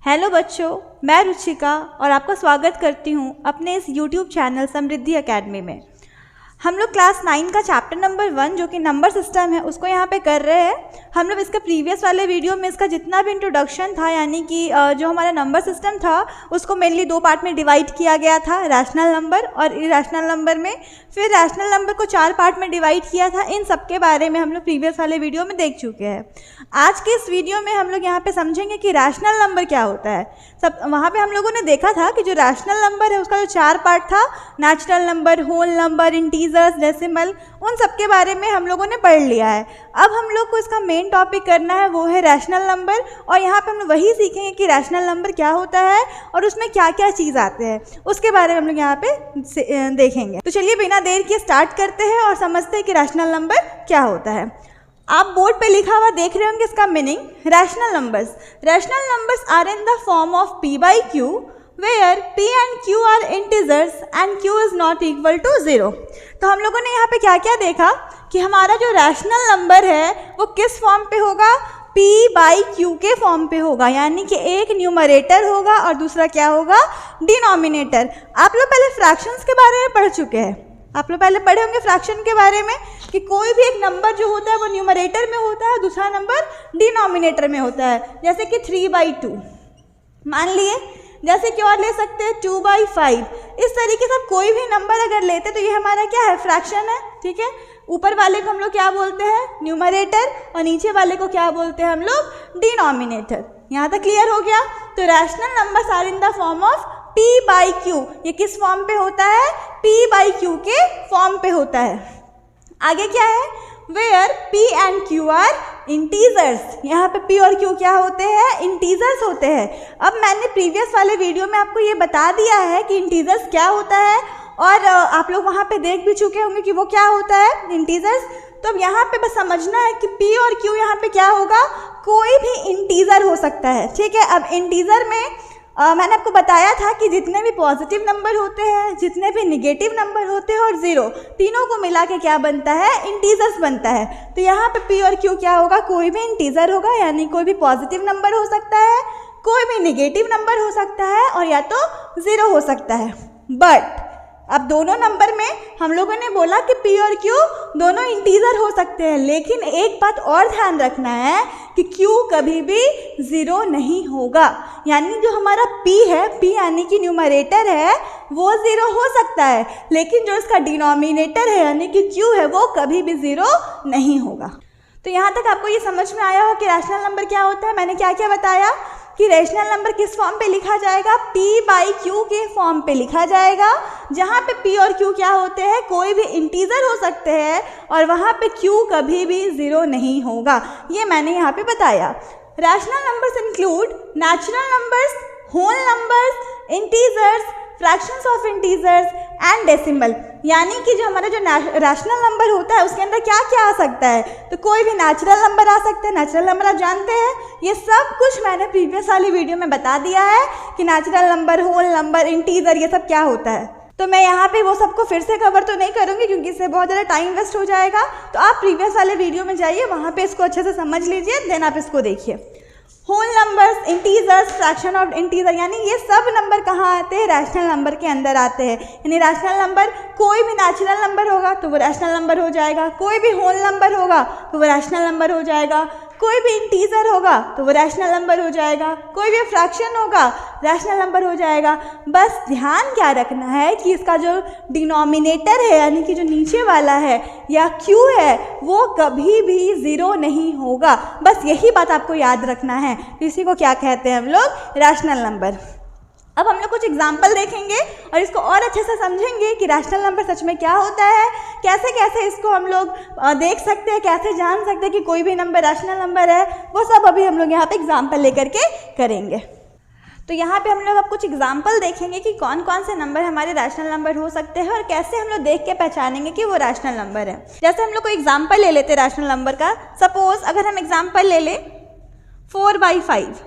Hello बच्चों, मैं रुचिका और आपका स्वागत करती हूँ अपने इस YouTube चैनल समृद्धि एकेडमी में। हम लोग क्लास 9 का चैप्टर नंबर 1 जो कि नंबर सिस्टम है उसको यहाँ पे कर रहे हैं। हम लोग इसका प्रीवियस वाले वीडियो में इसका जितना भी इंट्रोडक्शन था यानी कि जो हमारा नंबर सिस्टम था उसको मेनली 2 पार्ट में डिवाइड किया गया था, रैशनल नंबर और इरेशनल नंबर में। फिर रैशनल नंबर को 4 पार्ट में डिवाइड किया था। इन सब के बारे में हम लोग प्रीवियस वाले वीडियो में देख चुके हैं। आज के इस वीडियो में हम लोग यहाँ पे समझेंगे कि रैशनल नंबर क्या होता है। सब वहाँ पे हम लोगों ने देखा था कि जो रैशनल नंबर है उसका जो 4 पार्ट था, natural number, whole number, integers, decimal, उन सब के बारे में हम लोगों ने पढ़ लिया है। अब हम लोग को इसका मेन टॉपिक करना है वो है रैशनल नंबर, और यहाँ पे हम लोग वही सीखेंगे कि रैशनल नंबर क्या होता है और उसमें क्या क्या चीज़ आते हैं, उसके बारे में हम लोग यहाँ पे देखेंगे। तो चलिए बिना देर किए स्टार्ट करते हैं और समझते हैं कि रैशनल नंबर क्या होता है। आप बोर्ड पे लिखा हुआ देख रहे होंगे इसका meaning, rational numbers are in the form of p by q where p and q are integers and q is not equal to 0। तो हम लोगों ने यहाँ पे क्या क्या देखा कि हमारा जो रैशनल नंबर है वो किस फॉर्म पे होगा, p by q के फॉर्म पे होगा, यानी कि एक न्यूमरेटर होगा और दूसरा क्या होगा, डिनोमिनेटर। आप लोग पहले फ्रैक्शंस के बारे में पढ़ चुके हैं, आप लोग पहले पढ़े होंगे फ्रैक्शन के बारे में कि कोई भी एक नंबर जो होता है वो न्यूमरेटर में होता है, दूसरा नंबर डिनोमिनेटर में होता है। जैसे कि 3/2 मान लिए, जैसे कि और ले सकते हैं 2/5। इस तरीके से कोई भी नंबर अगर लेते तो ये हमारा क्या है, फ्रैक्शन है। ठीक है, ऊपर वाले को हम लोग क्या बोलते हैं, न्यूमरेटर, और नीचे वाले को क्या बोलते हैं हम लोग, डिनोमिनेटर। यहाँ तक क्लियर हो गया। तो rational numbers are in the form of p by q। ये किस फॉर्म पे होता है, p by q के फॉर्म पे होता है। आगे क्या है, where p and q are integers. यहाँ पे p और q क्या होते हैं, इंटीजर्स होते हैं। अब मैंने प्रीवियस वाले वीडियो में आपको ये बता दिया है कि इंटीजर्स क्या होता है, और आप लोग वहाँ पे देख भी चुके होंगे कि वो क्या होता है, इंटीजर्स। तो अब यहाँ पे बस समझना है कि p और q यहाँ पे क्या होगा, कोई भी इंटीजर हो सकता है। ठीक है, अब इंटीजर में मैंने आपको बताया था कि जितने भी पॉजिटिव नंबर होते हैं, जितने भी निगेटिव नंबर होते हैं और ज़ीरो, तीनों को मिला के क्या बनता है, इंटीजर्स बनता है। तो यहाँ पे p और q क्या होगा, कोई भी इंटीजर होगा, यानी कोई भी पॉजिटिव नंबर हो सकता है, कोई भी निगेटिव नंबर हो सकता है, और या तो ज़ीरो हो सकता है। बट अब दोनों नंबर में हम लोगों ने बोला कि p और q दोनों इंटीजर हो सकते हैं, लेकिन एक बात और ध्यान रखना है कि q कभी भी ज़ीरो नहीं होगा। यानी जो हमारा p है, p यानी कि न्यूमरेटर है, वो ज़ीरो हो सकता है, लेकिन जो इसका डिनोमिनेटर है यानी कि q है वो कभी भी ज़ीरो नहीं होगा। तो यहाँ तक आपको ये समझ में आया हो कि रैशनल नंबर क्या होता है। मैंने क्या क्या बताया कि रैशनल नंबर किस फॉर्म पे लिखा जाएगा, p by q के फॉर्म पे लिखा जाएगा, जहाँ पे p और q क्या होते हैं, कोई भी इंटीजर हो सकते हैं, और वहाँ पे q कभी भी ज़ीरो नहीं होगा। ये मैंने यहाँ पे बताया। Rational numbers include natural numbers, whole numbers, integers, fractions of integers and decimal. यानी कि जो हमारा जो रैशनल नंबर होता है उसके अंदर क्या क्या आ सकता है, तो कोई भी नेचुरल नंबर आ सकते हैं। नेचुरल नंबर आप जानते हैं, ये सब कुछ मैंने प्रीवियस वाली वीडियो में बता दिया है कि natural number, whole number, integer, ये सब क्या होता है। तो मैं यहाँ पे वो सबको फिर से कवर तो नहीं करूँगी क्योंकि इससे बहुत ज़्यादा टाइम वेस्ट हो जाएगा। तो आप प्रीवियस वाले वीडियो में जाइए, वहाँ पे इसको अच्छे से समझ लीजिए, देन आप इसको देखिए। Whole numbers, integers, fraction of integer, यानी ये सब नंबर कहाँ आते हैं, रैशनल नंबर के अंदर आते हैं। यानी रैशनल नंबर, कोई भी नेचुरल नंबर होगा तो वो रैशनल नंबर हो जाएगा, कोई भी होल नंबर होगा तो वो रैशनल नंबर हो जाएगा, कोई भी इंटीजर होगा तो वो रैशनल नंबर हो जाएगा, कोई भी फ्रैक्शन होगा रैशनल नंबर हो जाएगा। बस ध्यान क्या रखना है कि इसका जो डिनोमिनेटर है यानी कि जो नीचे वाला है या q है वो कभी भी ज़ीरो नहीं होगा। बस यही बात आपको याद रखना है। इसी को क्या कहते हैं हम लोग, रैशनल नंबर। अब हम लोग कुछ एग्जाम्पल देखेंगे और इसको और अच्छे से समझेंगे कि रैशनल नंबर सच में क्या होता है, कैसे कैसे इसको हम लोग देख सकते हैं, कैसे जान सकते हैं कि कोई भी नंबर रैशनल नंबर है, वो सब अभी हम लोग यहाँ पे एग्जाम्पल लेकर के करेंगे। तो यहाँ पे हम लोग अब कुछ एग्जाम्पल देखेंगे कि कौन कौन से नंबर हमारे रैशनल नंबर हो सकते हैं और कैसे हम लोग देख के पहचानेंगे कि वो रैशनल नंबर है। जैसे हम लोग को एग्जाम्पल ले लेते हैं रैशनल नंबर का। सपोज अगर हम एग्जाम्पल ले लें 4/5,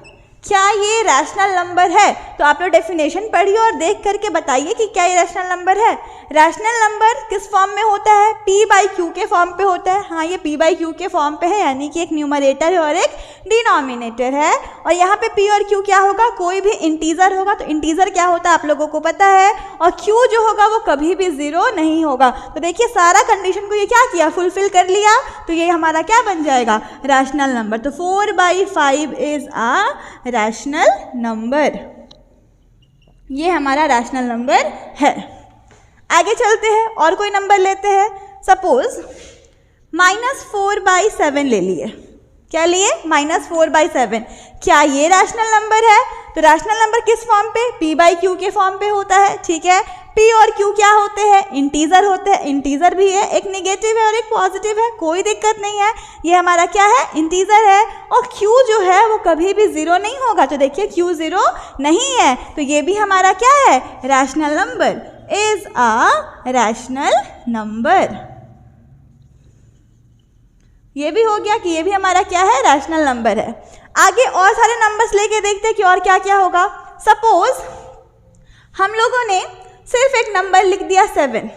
क्या ये रैशनल नंबर है? तो आप लोग डेफिनेशन पढ़िए और देख करके बताइए कि क्या ये रैशनल नंबर है। रैशनल नंबर किस फॉर्म में होता है? P बाई Q के फॉर्म पे होता है। हाँ, ये P बाई Q के फॉर्म पे है, यानी कि एक न्यूमरेटर है और एक डिनोमिनेटर है। और यहाँ पे P और Q क्या होगा? कोई भी इंटीजर होगा। तो इंटीजर क्या होता है आप लोगों को पता है। और Q जो होगा वो कभी भी 0 नहीं होगा। तो देखिए सारा कंडीशन को ये क्या किया, फुलफिल कर लिया। तो ये हमारा क्या बन जाएगा? Rational number. तो 4/5 इज अ रैशनल नंबर। ये हमारा रैशनल नंबर है। आगे चलते हैं और कोई नंबर लेते हैं। सपोज -4/7 ले लिए। क्या लिए? -4/7। क्या ये रैशनल नंबर है? तो रैशनल नंबर किस फॉर्म पे? P बाई Q के फॉर्म पे होता है। ठीक है, P और Q क्या होते हैं? इंटीजर होते हैं। इंटीजर भी है, एक नेगेटिव है और एक पॉजिटिव है, कोई दिक्कत नहीं है। ये हमारा क्या है? इंटीजर है। और Q जो है वो कभी भी 0 नहीं होगा। तो देखिए Q 0 नहीं है, तो ये भी हमारा क्या है? Rational number. Is a rational number. ये भी हो गया कि ये भी हमारा क्या है? रैशनल नंबर है। आगे और सारे नंबर्स लेके देखते हैं कि और क्या क्या होगा। सपोज हम लोगों ने सिर्फ एक नंबर लिख दिया 7।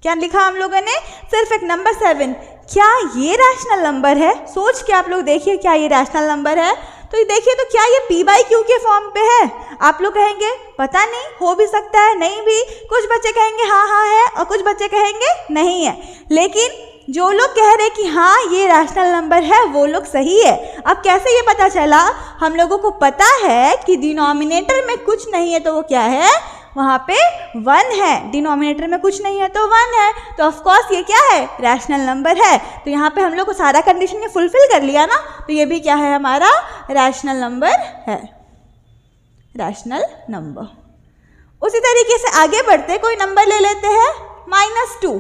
क्या लिखा हम लोगों ने? सिर्फ एक नंबर 7। क्या ये रैशनल नंबर है? सोच के आप लोग देखिए, क्या ये रैशनल नंबर है? तो ये देखिए, तो क्या ये P बाई Q के फॉर्म पे है? आप लोग कहेंगे पता नहीं, हो भी सकता है, नहीं भी। कुछ बच्चे कहेंगे हाँ हाँ है और कुछ बच्चे कहेंगे नहीं है। लेकिन जो लोग कह रहे कि हाँ ये रैशनल नंबर है वो लोग सही है। अब कैसे ये पता चला? हम लोगों को पता है कि डिनोमिनेटर में कुछ नहीं है तो वो क्या है? वहाँ पे 1 है। डिनोमिनेटर में कुछ नहीं है तो 1 है। तो ऑफ कोर्स ये क्या है? रैशनल नंबर है। तो यहाँ पे हम लोग को सारा कंडीशन ये फुलफिल कर लिया ना, तो ये भी क्या है? हमारा रैशनल नंबर है। Rational number. उसी तरीके से आगे बढ़ते कोई नंबर ले लेते हैं -2।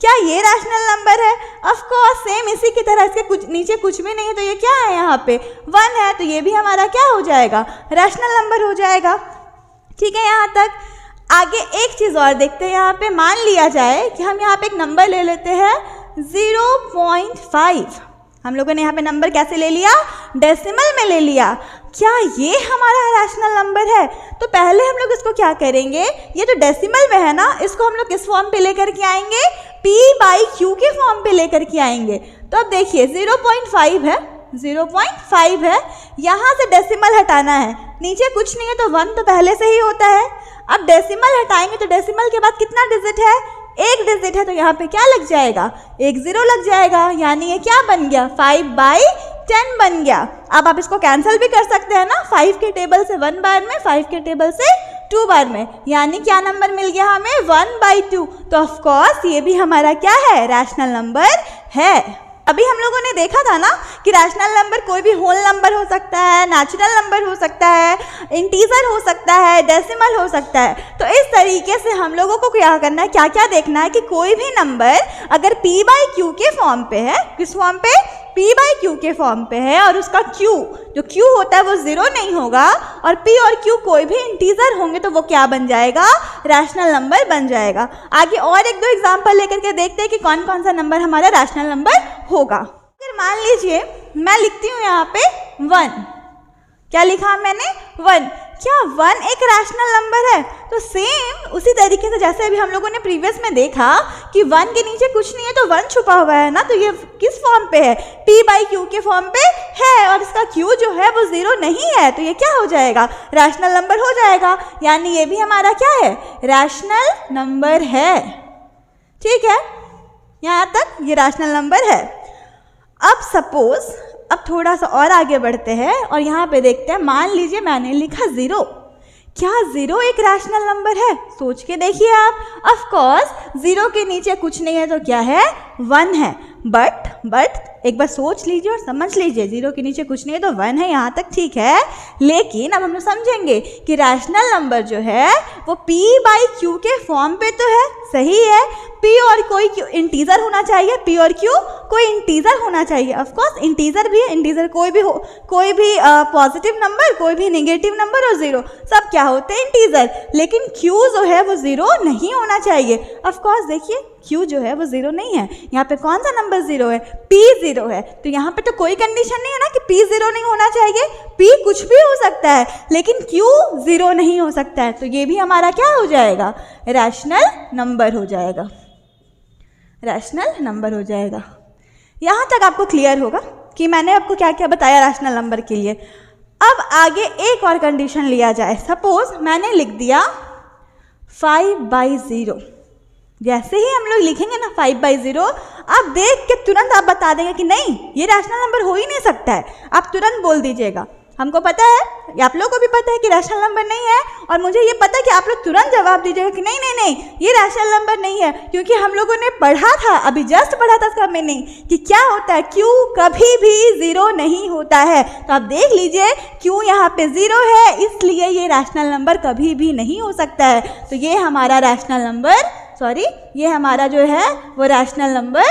क्या ये रैशनल नंबर है? ऑफ कोर्स सेम इसी की तरह, इसके कुछ नीचे कुछ भी नहीं है, तो ये क्या है? यहाँ पे 1 है, तो ये भी हमारा क्या हो जाएगा? रैशनल नंबर हो जाएगा। ठीक है, यहाँ तक। आगे एक चीज़ और देखते हैं। यहाँ पे मान लिया जाए कि हम यहाँ पे एक नंबर ले लेते हैं 0.5। हम लोगों ने यहाँ पे नंबर कैसे ले लिया? डेसिमल में ले लिया। क्या ये हमारा रैशनल नंबर है? तो पहले हम लोग इसको क्या करेंगे, ये जो डेसिमल में है ना, इसको हम लोग किस फॉर्म पे लेकर के आएंगे? P बाई Q के फॉर्म पे लेकर के आएंगे। तो अब देखिए 0.5 है, 0.5 है, यहाँ से डेसिमल हटाना है, नीचे कुछ नहीं है तो 1 तो पहले से ही होता है। अब डेसिमल हटाएंगे तो डेसिमल के बाद कितना डिजिट है? एक डिजिट है, तो यहाँ पे क्या लग जाएगा? एक 0 लग जाएगा, यानी ये क्या बन गया? 5/10 बन गया। अब आप इसको कैंसिल भी कर सकते हैं ना, 5 के टेबल से 1 बार में, 5 के टेबल से 2 बार में, यानी क्या नंबर मिल गया हमें? 1/2। तो ऑफ कोर्स ये भी हमारा क्या है? रैशनल नंबर है। अभी हम लोगों ने देखा था ना कि रैशनल नंबर कोई भी होल नंबर हो सकता है, नेचुरल नंबर हो सकता है, इंटीजर हो सकता है, डेसिमल हो सकता है। तो इस तरीके से हम लोगों को क्या करना है, क्या क्या देखना है कि कोई भी नंबर अगर P बाई Q के फॉर्म पे है, किस फॉर्म पे? P बाई Q के फॉर्म पे है, और उसका Q जो Q होता है वो 0 नहीं होगा, और P और Q कोई भी इंटीजर होंगे तो वो क्या बन जाएगा? रैशनल नंबर बन जाएगा। आगे और एक दो एग्जांपल लेकर के देखते हैं कि कौन कौन सा नंबर हमारा रैशनल नंबर होगा। अगर मान लीजिए मैं लिखती हूँ यहाँ पे 1। क्या लिखा मैंने? 1। क्या 1 एक रैशनल नंबर है? तो सेम उसी तरीके से जैसे अभी हम लोगों ने प्रीवियस में देखा कि 1 के नीचे कुछ नहीं है तो 1 छुपा हुआ है ना, तो ये किस फॉर्म पे है? P बाई Q के फॉर्म पे है, और इसका Q जो है वो 0 नहीं है, तो ये क्या हो जाएगा? रैशनल नंबर हो जाएगा, यानी ये भी हमारा क्या है? रैशनल नंबर है। ठीक है, यहाँ तक ये रैशनल नंबर है। अब सपोज अब थोड़ा सा और आगे बढ़ते हैं और यहाँ पे देखते हैं, मान लीजिए मैंने लिखा 0। क्या 0 एक रैशनल नंबर है? सोच के देखिए आप। ऑफ कोर्स 0 के नीचे कुछ नहीं है तो क्या है? 1 है। बट एक बार सोच लीजिए और समझ लीजिए, 0 के नीचे कुछ नहीं है तो 1 है, यहाँ तक ठीक है। लेकिन अब हम लोग समझेंगे कि रैशनल नंबर जो है वो P बाई Q के फॉर्म पे तो है, सही है। P और कोई इंटीजर होना चाहिए, P और Q कोई इंटीजर होना चाहिए। ऑफ कोर्स इंटीजर भी है, इंटीजर कोई भी पॉजिटिव नंबर, कोई भी नेगेटिव नंबर और 0 सब क्या होते हैं? इंटीजर। लेकिन Q जो है वो 0 नहीं होना चाहिए। ऑफ कोर्स देखिए Q जो है वो 0 नहीं है, यहाँ पे कौन सा नंबर 0 है? P 0 है। तो यहाँ पे तो कोई कंडीशन नहीं है ना कि P 0 नहीं होना चाहिए, P कुछ भी हो सकता है लेकिन Q 0 नहीं हो सकता है। तो ये भी हमारा क्या हो जाएगा, रैशनल नंबर हो जाएगा, रैशनल नंबर हो जाएगा। यहाँ तक आपको क्लियर होगा कि मैंने आपको क्या क्या बताया रैशनल नंबर के लिए। अब आगे एक और कंडीशन लिया जाए। सपोज मैंने लिख दिया 5/0। जैसे ही हम लोग लिखेंगे ना 5/0, आप देख के तुरंत आप बता देंगे कि नहीं ये रैशनल नंबर हो ही नहीं सकता है। आप तुरंत बोल दीजिएगा, हमको पता है, आप लोगों को भी पता है कि रैशनल नंबर नहीं है, और मुझे ये पता है कि आप लोग तुरंत जवाब दीजिएगा कि नहीं नहीं नहीं ये रैशनल नंबर नहीं है, क्योंकि हम लोगों ने पढ़ा था, अभी जस्ट पढ़ा था इसका मीनिंग कि क्या होता है, Q कभी भी 0 नहीं होता है। तो आप देख लीजिए Q यहाँ पे 0 है, इसलिए ये रैशनल नंबर कभी भी नहीं हो सकता है। तो ये हमारा रैशनल नंबर, सॉरी ये हमारा जो है वो रैशनल नंबर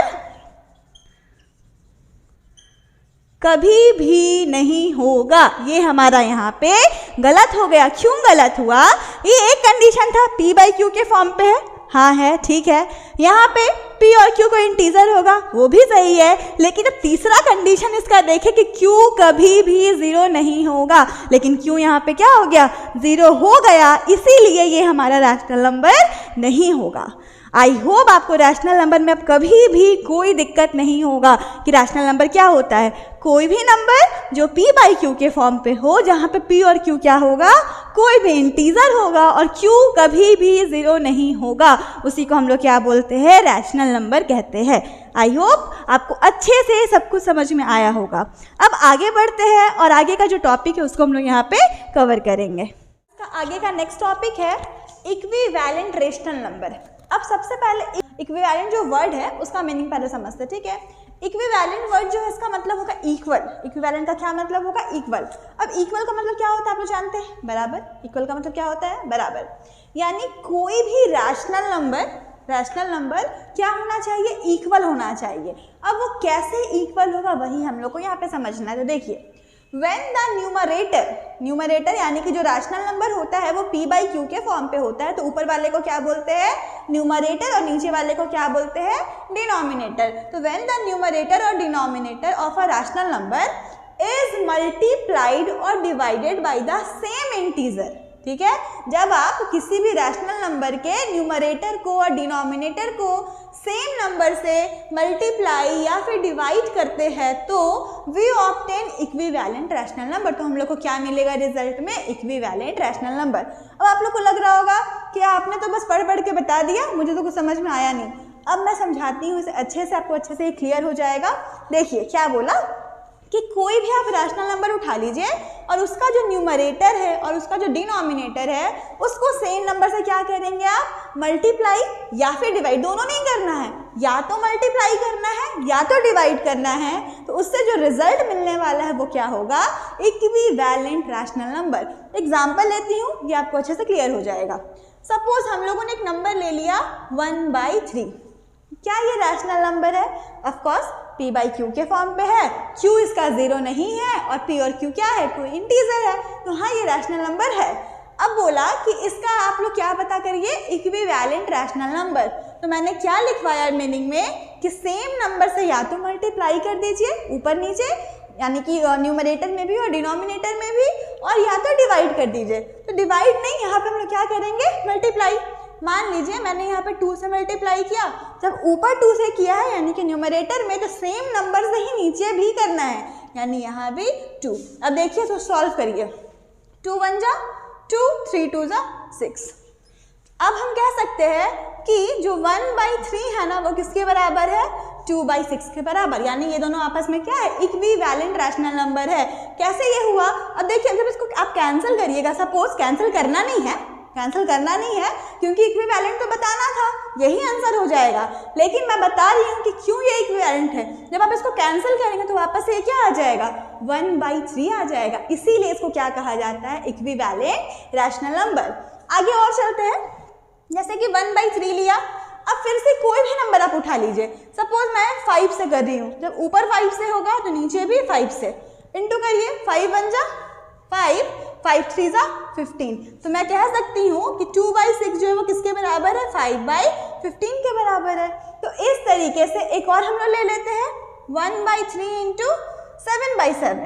कभी भी नहीं होगा। ये हमारा यहाँ पे गलत हो गया। क्यों गलत हुआ, ये एक कंडीशन था P/Q के फॉर्म पे है, हाँ है, ठीक है। यहाँ पे P और Q को इंटीजर होगा, वो भी सही है, लेकिन अब तीसरा कंडीशन इसका देखें कि Q कभी भी 0 नहीं होगा, लेकिन Q यहाँ पे क्या हो गया, 0 हो गया, इसीलिए ये हमारा रैशनल नंबर नहीं होगा। आई होप आपको रैशनल नंबर में अब कभी भी कोई दिक्कत नहीं होगा कि रैशनल नंबर क्या होता है। कोई भी नंबर जो P/Q के फॉर्म पे हो, जहाँ पे P और Q क्या होगा, कोई भी इंटीजर होगा, और Q कभी भी 0 नहीं होगा, उसी को हम लोग क्या बोलते हैं, रैशनल नंबर कहते हैं। आई होप आपको अच्छे से सब कुछ समझ में आया होगा। अब आगे बढ़ते हैं और आगे का जो टॉपिक है उसको हम लोग यहाँ पे कवर करेंगे। आगे का नेक्स्ट टॉपिक है इक्विवेलेंट रेशनल नंबर। अब सबसे पहले इक्विवेलेंट जो वर्ड है उसका मीनिंग पहले समझते हैं, ठीक है। इक्विवेलेंट वर्ड जो है इसका मतलब होगा इक्वल। इक्विवेलेंट का क्या मतलब होगा, इक्वल। अब इक्वल का मतलब क्या होता है आप लोग जानते हैं, बराबर। इक्वल का मतलब क्या होता है, बराबर। यानी कोई भी रैशनल नंबर क्या होना चाहिए, इक्वल होना चाहिए। अब वो कैसे इक्वल होगा वही हम लोग को यहाँ पे समझना है। तो देखिए, When the न्यूमरेटर यानी कि जो रैशनल नंबर होता है वो P/Q के फॉर्म पे होता है, तो ऊपर वाले को क्या बोलते हैं, न्यूमरेटर, और नीचे वाले को क्या बोलते हैं, डिनोमिनेटर। तो when the न्यूमरेटर और denominator of a rational number is multiplied और divided by the same integer, ठीक है। जब आप किसी भी रैशनल नंबर के न्यूमरेटर को और डिनोमिनेटर को सेम नंबर से मल्टीप्लाई या फिर डिवाइड करते हैं तो we obtain equivalent rational number. तो हम लोग को क्या मिलेगा रिजल्ट में, इक्विवेलेंट रैशनल नंबर। अब आप लोग को लग रहा होगा कि आपने तो बस पढ़ के बता दिया, मुझे तो कुछ समझ में आया नहीं। अब मैं समझाती हूँ इसे अच्छे से, आपको अच्छे से ही क्लियर हो जाएगा। देखिए क्या बोला कि कोई भी आप रैशनल नंबर उठा लीजिए और उसका जो न्यूमरेटर है और उसका जो डिनोमिनेटर है उसको सेम नंबर से क्या करेंगे आप, मल्टीप्लाई या फिर डिवाइड, दोनों नहीं करना है, या तो मल्टीप्लाई करना है या तो डिवाइड करना है। तो उससे जो रिजल्ट मिलने वाला है वो क्या होगा, इक्विवेलेंट रैशनल नंबर। एग्जाम्पल लेती हूँ, ये आपको अच्छे से क्लियर हो जाएगा। सपोज हम लोगों ने एक नंबर ले लिया 1/3। क्या ये रैशनल नंबर है, ऑफ कोर्स P/Q के फॉर्म पे है, Q इसका 0 नहीं है और P और Q क्या है, कोई इंटीजर है, तो हाँ ये रैशनल नंबर है। अब बोला कि इसका आप लोग क्या पता करिए, इक्विवेलेंट रैशनल नंबर। तो मैंने क्या लिखवाया मीनिंग में कि सेम नंबर से या तो मल्टीप्लाई कर दीजिए ऊपर नीचे, यानी कि न्यूमरेटर में भी और डिनोमिनेटर में भी, और या तो डिवाइड कर दीजिए। तो डिवाइड नहीं, यहाँ पे हम लोग क्या करेंगे, मल्टीप्लाई। मान लीजिए मैंने यहाँ पे 2 से मल्टीप्लाई किया, जब ऊपर 2 से किया है यानी कि न्यूमरेटर में, तो सेम नंबर से ही नीचे भी करना है, यानी यहाँ भी 2। अब देखिए तो सॉल्व करिए, 2 1 जा 2, 3 2 जा 6। अब हम कह सकते हैं कि जो 1/3 है ना वो किसके बराबर है, 2/6 के बराबर, यानी ये दोनों आपस में क्या है, इक्विवेलेंट रैशनल नंबर है। कैसे ये हुआ, अब देखिए जब इसको आप कैंसिल करिएगा, सपोज कैंसिल करना नहीं है क्योंकि इक्विवेलेंट तो बताना था, यही आंसर हो जाएगा, लेकिन मैं बता रही हूँ कि क्यों ये इक्विवेलेंट है। जब आप इसको कैंसिल करेंगे तो वापस से क्या आ जाएगा, 1/3 आ जाएगा, इसीलिए इसको क्या कहा जाता है, इक्विवेलेंट रैशनल नंबर। आगे और चलते हैं, जैसे कि 1/3 लिया, अब फिर से कोई भी नंबर आप उठा लीजिए। सपोज मैं 5 से कर रही हूँ, जब ऊपर 5 से होगा तो नीचे भी 5 से, इंटू करिए, 5 1 जा 5, 5 3 जा 15। तो मैं कह सकती हूँ कि 2/6 जो है वो किसके बराबर है, 5/15 के बराबर है। तो इस तरीके से एक और हम लोग ले लेते हैं, 1/3 इंटू 7/7,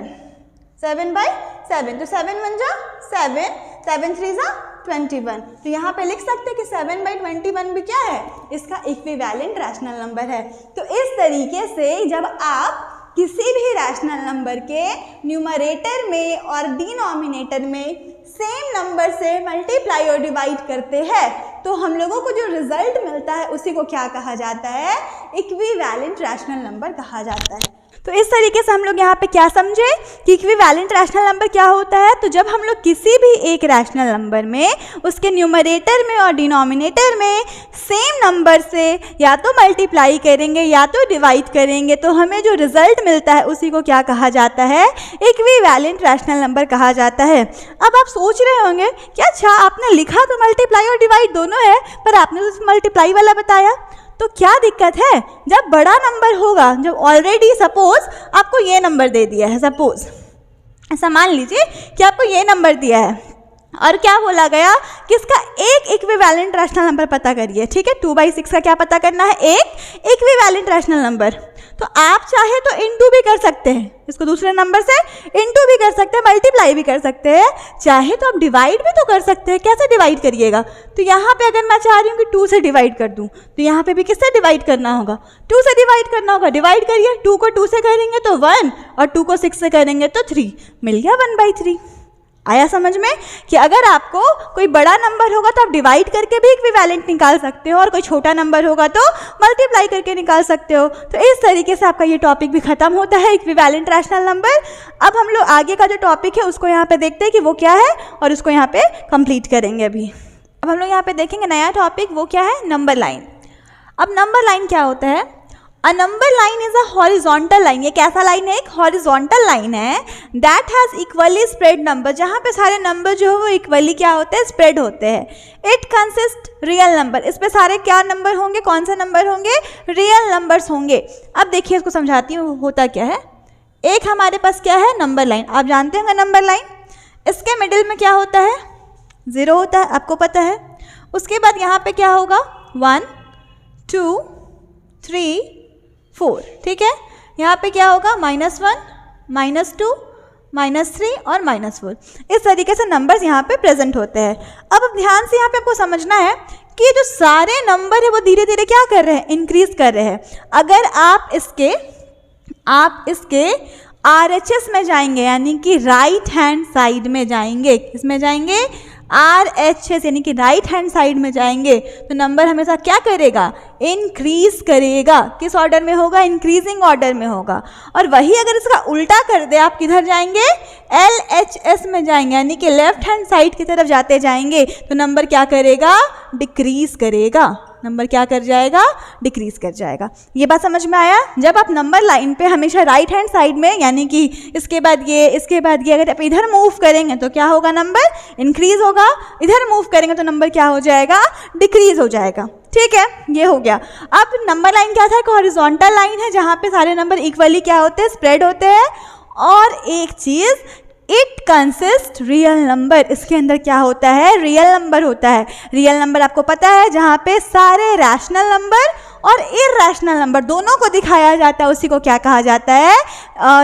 7/7, तो 7 1 जा 7, 7 3 जा 21। तो यहाँ पे लिख सकते हैं कि 7/21 भी क्या है, इसका इक्विवेलेंट रैशनल नंबर है। तो इस तरीके से जब आप किसी भी रैशनल नंबर के न्यूमरेटर में और डिनोमिनेटर में सेम नंबर से मल्टीप्लाई और डिवाइड करते हैं तो हम लोगों को जो रिजल्ट मिलता है उसी को क्या कहा जाता है, इक्विवेलेंट रैशनल नंबर कहा जाता है। तो इस तरीके से हम लोग यहाँ पे क्या समझे कि इक्विवेलेंट रैशनल नंबर क्या होता है। तो जब हम लोग किसी भी एक रैशनल नंबर में उसके न्यूमरेटर में और डिनोमिनेटर में सेम नंबर से या तो मल्टीप्लाई करेंगे या तो डिवाइड करेंगे तो हमें जो रिजल्ट मिलता है उसी को क्या कहा जाता है, इक्विवेलेंट रैशनल नंबर कहा जाता है। अब आप सोच रहे होंगे कि अच्छा आपने लिखा तो मल्टीप्लाई और डिवाइड दोनों है पर आपने तो मल्टीप्लाई वाला बताया, तो क्या दिक्कत है। जब बड़ा नंबर होगा, जब ऑलरेडी सपोज आपको ये नंबर दे दिया है, सपोज ऐसा मान लीजिए कि आपको ये नंबर दिया है और क्या बोला गया कि इसका एक इक्विवेलेंट रैशनल नंबर पता करिए, ठीक है। 2/6 का क्या पता करना है, एक इक्विवेलेंट रैशनल नंबर। तो आप चाहे तो इनटू भी कर सकते हैं, इसको दूसरे नंबर से इनटू भी कर सकते हैं, मल्टीप्लाई भी कर सकते हैं, चाहे तो आप डिवाइड भी तो कर सकते हैं। कैसे डिवाइड करिएगा, तो यहाँ पे अगर मैं चाह रही हूँ कि 2 से डिवाइड कर दूँ तो यहाँ पे भी किससे डिवाइड करना होगा, 2 से डिवाइड करना होगा। डिवाइड करिए, 2 को 2 से करेंगे तो 1 और 2 को 6 से करेंगे तो 3, मिल गया 1/3। आया समझ में कि अगर आपको कोई बड़ा नंबर होगा तो आप डिवाइड करके भी इक्विवेलेंट निकाल सकते हो और कोई छोटा नंबर होगा तो मल्टीप्लाई करके निकाल सकते हो। तो इस तरीके से आपका ये टॉपिक भी खत्म होता है, इक्विवेलेंट रैशनल नंबर। अब हम लोग आगे का जो टॉपिक है उसको यहाँ पे देखते हैं कि वो क्या है और उसको यहाँ पे कंप्लीट करेंगे। अभी अब हम लोग यहाँ पे देखेंगे नया टॉपिक, वो क्या है, नंबर लाइन। अब नंबर लाइन क्या होता है, a number line is a horizontal line. ये कैसा लाइन है, एक हॉरिजॉन्टल लाइन है that has equally spread number, जहाँ पे सारे नंबर जो है वो इक्वली क्या होते हैं, स्प्रेड होते हैं। इट कंसिस्ट रियल नंबर, इस पे सारे क्या नंबर होंगे, कौन से नंबर होंगे, रियल नंबर्स होंगे। अब देखिए इसको समझाती हूँ होता क्या है। एक हमारे पास क्या है, नंबर लाइन, आप जानते होंगे नंबर लाइन, इसके मिडिल में क्या होता है, 0 होता है, आपको पता है। उसके बाद यहाँ पे क्या होगा, 1 2 3 4, ठीक है। यहाँ पे क्या होगा, -1 -2 -3 और -4। इस तरीके से नंबर्स यहाँ पे प्रेजेंट होते हैं। अब ध्यान से यहाँ पे आपको समझना है कि जो सारे नंबर है वो धीरे धीरे क्या कर रहे हैं, इंक्रीज कर रहे हैं। अगर आप इसके RHS में जाएंगे, यानी कि राइट हैंड साइड में जाएंगे, किसमें जाएंगे, RHS यानी कि राइट हैंड साइड में जाएंगे तो नंबर हमेशा क्या करेगा, इंक्रीज करेगा। किस ऑर्डर में होगा, इंक्रीजिंग ऑर्डर में होगा। और वही अगर इसका उल्टा कर दे, आप किधर जाएंगे, LHS में जाएंगे, यानी कि लेफ्ट हैंड साइड की तरफ जाते जाएंगे तो नंबर क्या करेगा, डिक्रीज करेगा। नंबर क्या कर जाएगा, डिक्रीज कर जाएगा। ये बात समझ में आया। जब आप नंबर लाइन पे हमेशा राइट हैंड साइड में, यानी कि इसके बाद ये अगर आप इधर मूव करेंगे तो क्या होगा, नंबर इंक्रीज होगा। इधर मूव करेंगे तो नंबर क्या हो जाएगा, डिक्रीज हो जाएगा। ठीक है, ये हो गया। अब नंबर लाइन क्या था, एक हॉरिजॉन्टल लाइन है जहाँ पे सारे नंबर इक्वली क्या होते हैं, स्प्रेड होते हैं। और एक चीज़, इट कंसिस्ट रियल नंबर, इसके अंदर क्या होता है, रियल नंबर होता है। रियल नंबर आपको पता है जहाँ पे सारे रैशनल नंबर और इरैशनल नंबर दोनों को दिखाया जाता है, उसी को क्या कहा जाता है,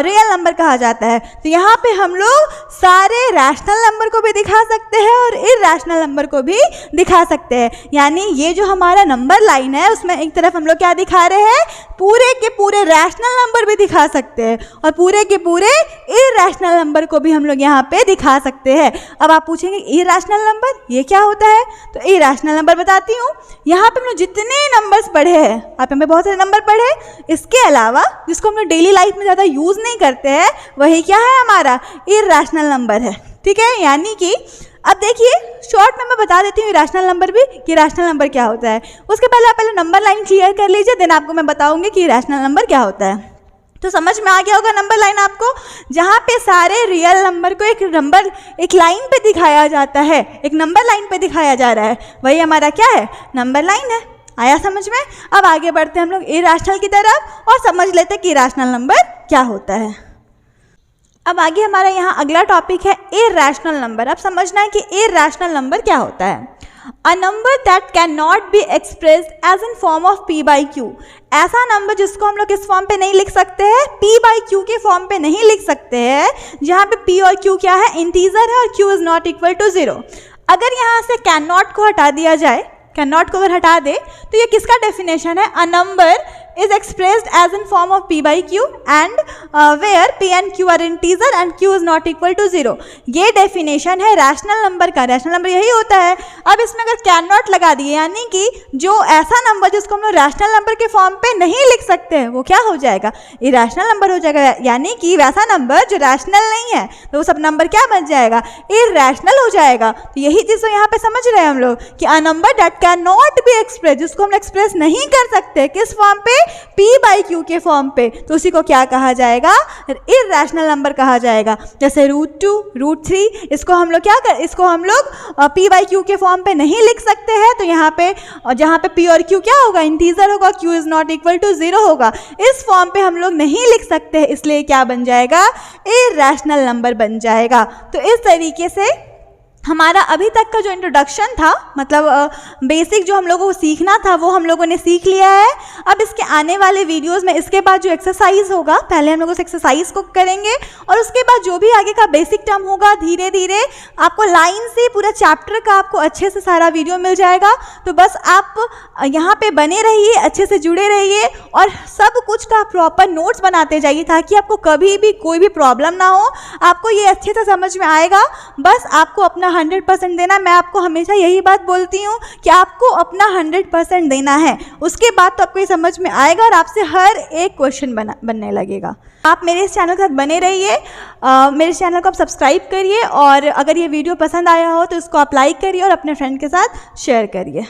रियल नंबर कहा जाता है। तो यहाँ पे हम लोग सारे रैशनल नंबर को भी दिखा सकते हैं और इरैशनल नंबर को भी दिखा सकते हैं। यानी ये जो हमारा नंबर लाइन है उसमें एक तरफ हम लोग क्या दिखा रहे हैं, पूरे के पूरे रैशनल नंबर भी दिखा सकते हैं और पूरे के पूरे इरैशनल नंबर को भी हम लोग यहाँ पे दिखा सकते हैं। अब आप पूछेंगे इरैशनल नंबर ये क्या होता है, तो इरैशनल नंबर बताती हूँ। यहाँ पे हम लोग जितने नंबर्स पढ़े हैं, आप हमें बहुत सारे नंबर पढ़े, इसके अलावा जिसको हम लोग डेली लाइफ में ज़्यादा यूज़ नहीं करते हैं वही क्या है, हमारा इरैशनल नंबर है। ठीक है, यानी कि अब देखिए शॉर्ट में मैं बता देती हूँ इरैशनल नंबर भी कि इरैशनल नंबर क्या होता है। उसके पहले आप नंबर लाइन क्लियर कर लीजिए, देन आपको मैं बताऊँगी कि इरैशनल नंबर क्या होता है। तो समझ में आ गया होगा नंबर लाइन आपको, जहाँ पे सारे रियल नंबर को एक लाइन पे दिखाया जाता है, एक नंबर लाइन पे दिखाया जा रहा है, वही हमारा क्या है, नंबर लाइन है। आया समझ में। अब आगे बढ़ते हैं हम लोग इरैशनल की तरफ और समझ लेते हैं कि इरैशनल नंबर क्या होता है। अब आगे हमारा यहाँ अगला टॉपिक है इरैशनल नंबर। अब समझना है कि इरैशनल नंबर क्या होता है। A number that can not be expressed as in form of p by q, ऐसा नंबर जिसको हम लोग किस फॉर्म पे नहीं लिख सकते हैं, p बाई क्यू के फॉर्म पे नहीं लिख सकते हैं, जहाँ पे p और q क्या है, इंटीजर है और q is not equal to 0। अगर यहाँ से कैन नॉट को हटा दिया जाए, कैन नॉट को अगर हटा दे तो ये किसका डेफिनेशन है, a number is expressed as in form of p by q and where p and q are integer and q is not equal to 0। ये डेफिनेशन है रैशनल नंबर का। रैशनल नंबर यही होता है। अब इसमें अगर कैन नॉट लगा दिए, यानी कि जो ऐसा नंबर जिसको हम लोग रैशनल नंबर के फॉर्म पे नहीं लिख सकते हैं, वो क्या हो जाएगा, इरैशनल नंबर हो जाएगा। यानी कि वैसा नंबर जो रैशनल नहीं है तो वो सब नंबर क्या बन जाएगा, इरैशनल हो जाएगा। तो यही चीज़ तो यहाँ पे समझ रहे हैं हम लोग कि अ number that can not be express, जिसको हम एक्सप्रेस नहीं कर सकते किस फॉर्म पे, p बाई क्यू के फॉर्म पे, तो उसी को क्या कहा जाएगा, इरैशनल नंबर कहा जाएगा। जैसे √2, √3, इसको हम लोग इसको हम लोग p बाई क्यू के फॉर्म पे नहीं लिख सकते हैं, तो यहाँ पे जहाँ पे p और q क्या होगा, इंटीजर होगा, q is not equal to 0 होगा। इस फॉर्म पे हम लोग नहीं लिख सकते हैं, इसलिए क्या बन जाएगा, इरैशनल नंबर बन जाएगा। तो इस तरीके से हमारा अभी तक का जो इंट्रोडक्शन था, मतलब बेसिक जो हम लोगों को सीखना था वो हम लोगों ने सीख लिया है। अब इसके आने वाले वीडियोस में इसके बाद जो एक्सरसाइज होगा, पहले हम लोग उस एक्सरसाइज को करेंगे और उसके बाद जो भी आगे का बेसिक टर्म होगा, धीरे धीरे आपको लाइन से पूरा चैप्टर का आपको अच्छे से सारा वीडियो मिल जाएगा। तो बस आप यहाँ पे बने रहिए, अच्छे से जुड़े रहिए और सब कुछ का प्रॉपर नोट्स बनाते जाइए, ताकि आपको कभी भी कोई भी प्रॉब्लम ना हो। आपको ये अच्छे से समझ में आएगा। बस आपको अपना 100% देना। मैं आपको हमेशा यही बात बोलती हूँ कि आपको अपना 100% देना है, उसके बाद तो आपको ये समझ में आएगा और आपसे हर एक क्वेश्चन बनने लगेगा। आप मेरे इस चैनल के साथ बने रहिए, मेरे चैनल को आप सब्सक्राइब करिए और अगर ये वीडियो पसंद आया हो तो इसको आप लाइक करिए और अपने फ्रेंड के साथ शेयर करिए।